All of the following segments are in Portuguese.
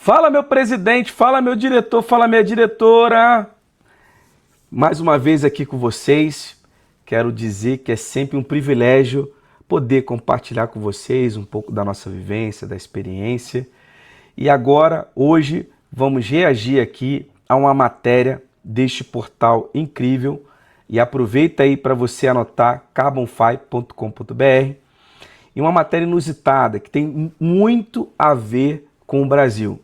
Fala, meu presidente, fala, meu diretor, fala, minha diretora. Mais uma vez aqui com vocês. Quero dizer que é sempre um privilégio poder compartilhar com vocês um pouco da nossa vivência, da experiência. E agora, hoje, vamos reagir aqui a uma matéria deste portal incrível. E aproveita aí para você anotar carbonfi.com.br. E uma matéria inusitada que tem muito a ver com o Brasil.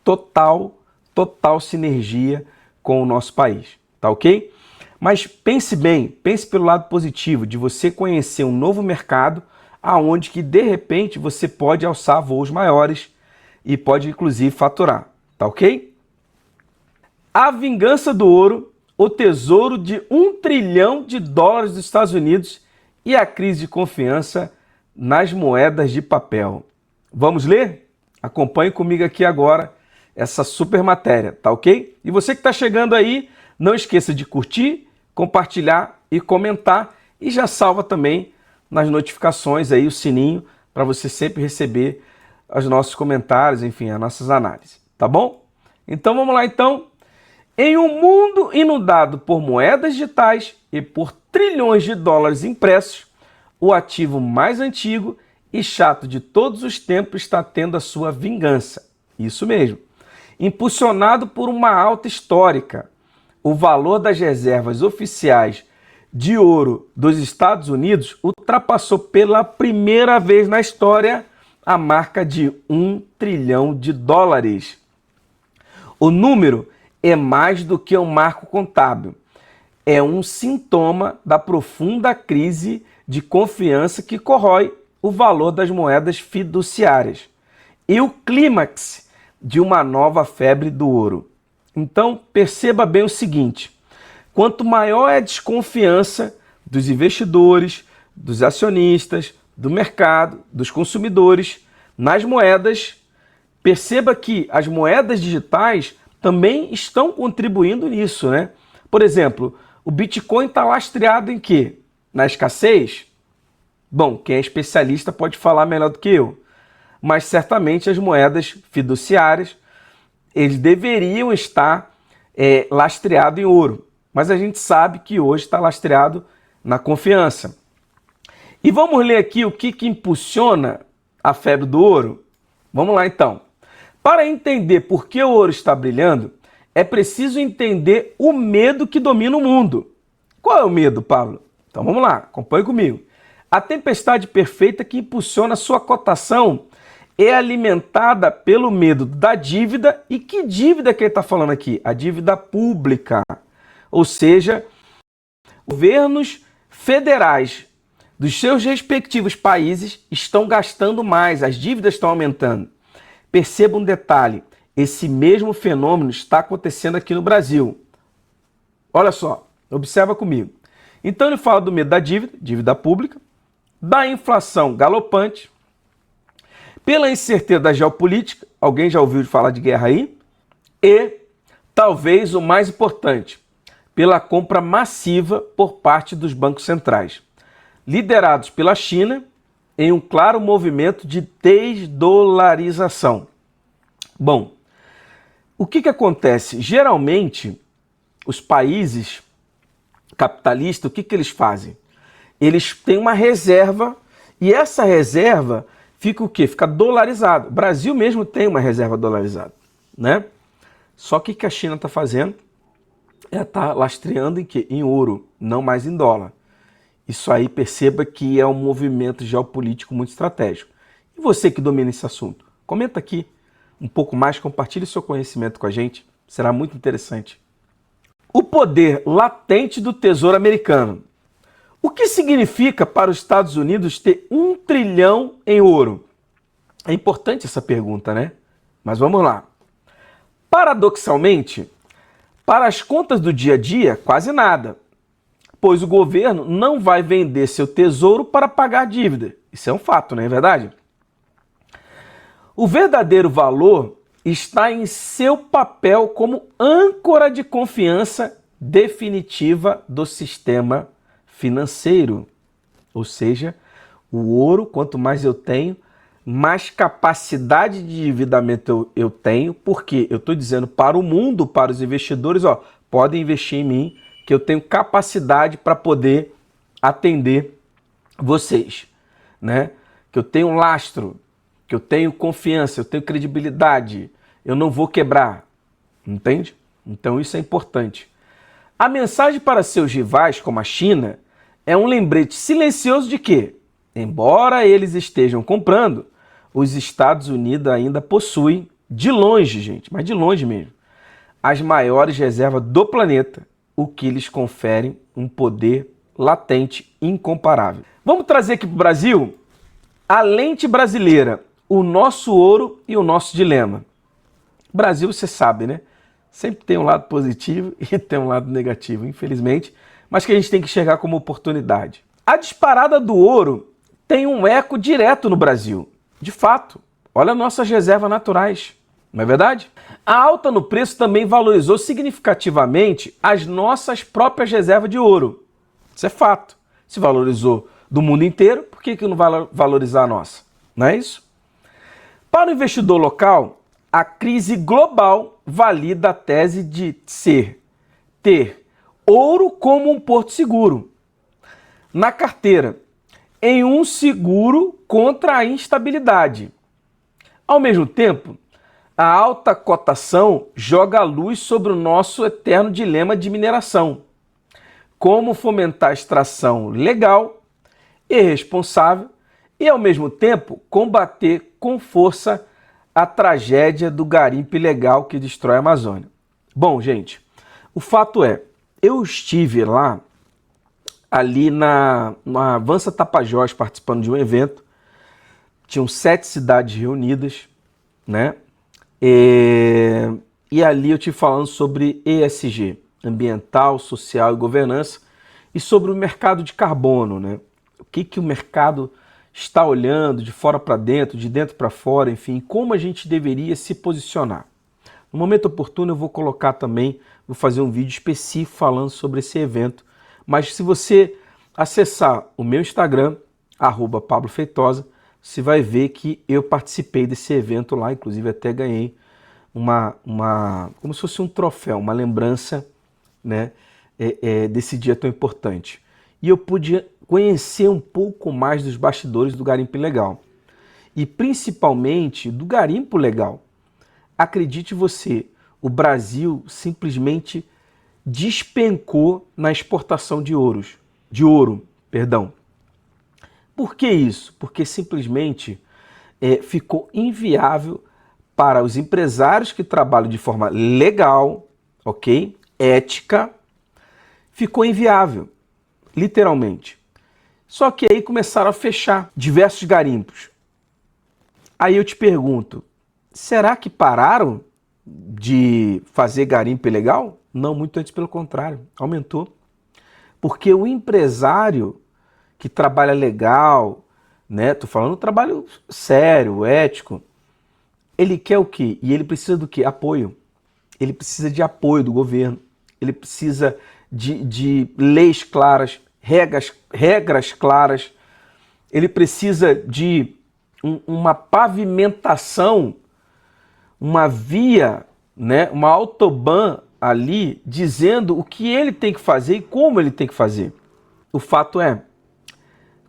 Total sinergia com o nosso país, tá ok? Mas pense bem, pense pelo lado positivo de você conhecer um novo mercado aonde que de repente você pode alçar voos maiores e pode inclusive faturar, tá ok? A vingança do ouro, o tesouro de $1 trilhão dos Estados Unidos e a crise de confiança nas moedas de papel. Vamos ler? Acompanhe comigo aqui agora essa super matéria, tá ok? E você que está chegando aí, não esqueça de curtir, compartilhar e comentar e já salva também nas notificações aí o sininho para você sempre receber os nossos comentários, enfim, as nossas análises, tá bom? Então vamos lá então. Em um mundo inundado por moedas digitais e por trilhões de dólares impressos, o ativo mais antigo e chato de todos os tempos está tendo a sua vingança. Isso mesmo. Impulsionado por uma alta histórica, o valor das reservas oficiais de ouro dos Estados Unidos ultrapassou pela primeira vez na história a marca de $1 trilhão. O número é mais do que um marco contábil. É um sintoma da profunda crise de confiança que corrói o valor das moedas fiduciárias e o clímax de uma nova febre do ouro. Então, perceba bem o seguinte, quanto maior é a desconfiança dos investidores, dos acionistas, do mercado, dos consumidores nas moedas, perceba que as moedas digitais também estão contribuindo nisso, né? Por exemplo, o Bitcoin está lastreado em quê? Na escassez? Bom, quem é especialista pode falar melhor do que eu. Mas certamente as moedas fiduciárias, eles deveriam estar lastreados em ouro. Mas a gente sabe que hoje está lastreado na confiança. E vamos ler aqui o que impulsiona a febre do ouro? Vamos lá então. Para entender por que o ouro está brilhando, é preciso entender o medo que domina o mundo. Qual é o medo, Pablo? Então vamos lá, acompanhe comigo. A tempestade perfeita que impulsiona sua cotação é alimentada pelo medo da dívida. E que dívida que ele está falando aqui? A dívida pública. Ou seja, governos federais dos seus respectivos países estão gastando mais, as dívidas estão aumentando. Perceba um detalhe, esse mesmo fenômeno está acontecendo aqui no Brasil. Olha só, observa comigo. Então ele fala do medo da dívida, dívida pública, da inflação galopante, pela incerteza da geopolítica, alguém já ouviu falar de guerra aí? E, talvez o mais importante, pela compra massiva por parte dos bancos centrais, liderados pela China, em um claro movimento de desdolarização. Bom, o que acontece? Geralmente, os países capitalistas, o que eles fazem? Eles têm uma reserva e essa reserva fica o quê? Fica dolarizado. O Brasil mesmo tem uma reserva dolarizada, né? Só que o que a China está fazendo? Ela está lastreando em quê? Em ouro, não mais em dólar. Isso aí perceba que é um movimento geopolítico muito estratégico. E você que domina esse assunto? Comenta aqui um pouco mais, compartilhe seu conhecimento com a gente, será muito interessante. O poder latente do Tesouro Americano. O que significa para os Estados Unidos ter $1 trilhão em ouro? É importante essa pergunta, né? Mas vamos lá. Paradoxalmente, para as contas do dia a dia, quase nada, pois o governo não vai vender seu tesouro para pagar dívida. Isso é um fato, não é verdade? O verdadeiro valor está em seu papel como âncora de confiança definitiva do sistema financeiro. Ou seja, o ouro, quanto mais eu tenho, mais capacidade de endividamento eu tenho, porque eu estou dizendo para o mundo, para os investidores, ó, podem investir em mim, que eu tenho capacidade para poder atender vocês, né? Que eu tenho lastro, que eu tenho confiança, eu tenho credibilidade, eu não vou quebrar, entende? Então isso é importante. A mensagem para seus rivais, como a China, é um lembrete silencioso de que, embora eles estejam comprando, os Estados Unidos ainda possuem, de longe, gente, mas de longe mesmo, as maiores reservas do planeta, o que lhes confere um poder latente incomparável. Vamos trazer aqui para o Brasil a lente brasileira, o nosso ouro e o nosso dilema. Brasil, você sabe, né? Sempre tem um lado positivo e tem um lado negativo, infelizmente, mas que a gente tem que enxergar como oportunidade. A disparada do ouro tem um eco direto no Brasil. De fato, olha nossas reservas naturais, não é verdade? A alta no preço também valorizou significativamente as nossas próprias reservas de ouro. Isso é fato. Se valorizou do mundo inteiro, por que não vai valorizar a nossa? Não é isso? Para o investidor local, a crise global valida a tese de ter ouro como um porto seguro na carteira, em um seguro contra a instabilidade. Ao mesmo tempo, a alta cotação joga a luz sobre o nosso eterno dilema de mineração. Como fomentar a extração legal e responsável e, ao mesmo tempo, combater com força a tragédia do garimpo ilegal que destrói a Amazônia. Bom, gente, o fato é, eu estive lá, ali na Avança Tapajós, participando de um evento, tinham 7 cidades reunidas, né? E ali eu estive falando sobre ESG, ambiental, social e governança, e sobre o mercado de carbono, né? O que o mercado está olhando de fora para dentro, de dentro para fora, enfim, como a gente deveria se posicionar. No momento oportuno eu vou colocar também, vou fazer um vídeo específico falando sobre esse evento, mas se você acessar o meu Instagram, @PabloFeitosa, você vai ver que eu participei desse evento lá, inclusive até ganhei como se fosse um troféu, uma lembrança, né, desse dia tão importante. E eu pude conhecer um pouco mais dos bastidores do garimpo ilegal. E principalmente do garimpo legal. Acredite você, o Brasil simplesmente despencou na exportação de ouro. Por que isso? Porque simplesmente ficou inviável para os empresários que trabalham de forma legal, ok? Ética, ficou inviável, literalmente. Só que aí começaram a fechar diversos garimpos. Aí eu te pergunto, será que pararam de fazer garimpo ilegal? Não, muito antes pelo contrário, aumentou. Porque o empresário que trabalha legal, né? Tô falando trabalho sério, ético, ele quer o quê? E ele precisa do quê? Apoio. Ele precisa de apoio do governo. Ele precisa de leis claras, regras claras. Ele precisa de uma pavimentação, uma via, né? Uma autobahn ali dizendo o que ele tem que fazer e como ele tem que fazer. O fato é,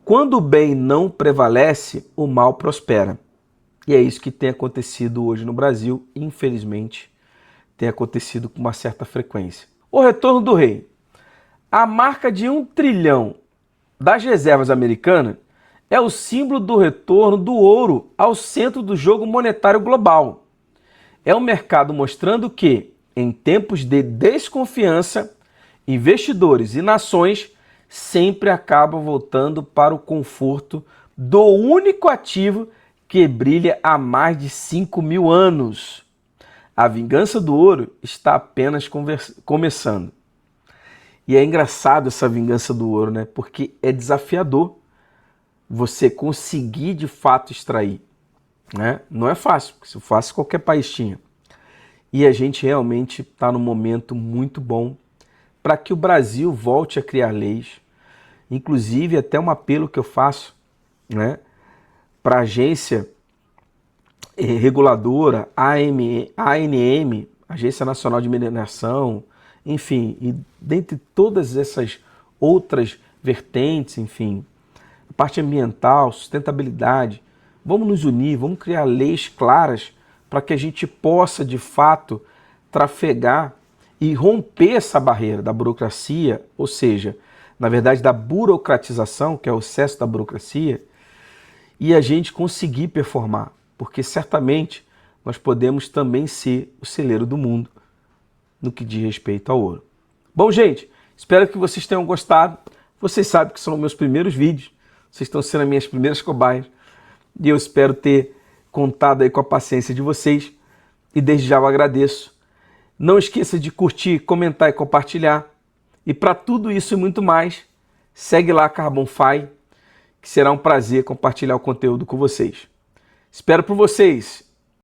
quando o bem não prevalece, o mal prospera. E é isso que tem acontecido hoje no Brasil, infelizmente, tem acontecido com uma certa frequência. O retorno do rei. A marca de 1 trilhão das reservas americanas é o símbolo do retorno do ouro ao centro do jogo monetário global. É um mercado mostrando que, em tempos de desconfiança, investidores e nações sempre acabam voltando para o conforto do único ativo que brilha há mais de 5.000 anos. A vingança do ouro está apenas começando. E é engraçado essa vingança do ouro, né? Porque é desafiador você conseguir de fato extrair, né? Não é fácil, porque se fosse qualquer país tinha. E a gente realmente está num momento muito bom para que o Brasil volte a criar leis. Inclusive, até um apelo que eu faço, né, para a Agência reguladora, ANM, Agência Nacional de Mineração, enfim, e dentre todas essas outras vertentes, enfim, a parte ambiental, sustentabilidade, vamos nos unir, vamos criar leis claras para que a gente possa, de fato, trafegar e romper essa barreira da burocracia, ou seja, na verdade da burocratização, que é o excesso da burocracia, e a gente conseguir performar, porque certamente nós podemos também ser o celeiro do mundo no que diz respeito ao ouro. Bom, gente, espero que vocês tenham gostado. Vocês sabem que são meus primeiros vídeos, vocês estão sendo as minhas primeiras cobaias, e eu espero ter contado aí com a paciência de vocês, e desde já eu agradeço. Não esqueça de curtir, comentar e compartilhar. E para tudo isso e muito mais, segue lá a Carbonfy, que será um prazer compartilhar o conteúdo com vocês. Espero por vocês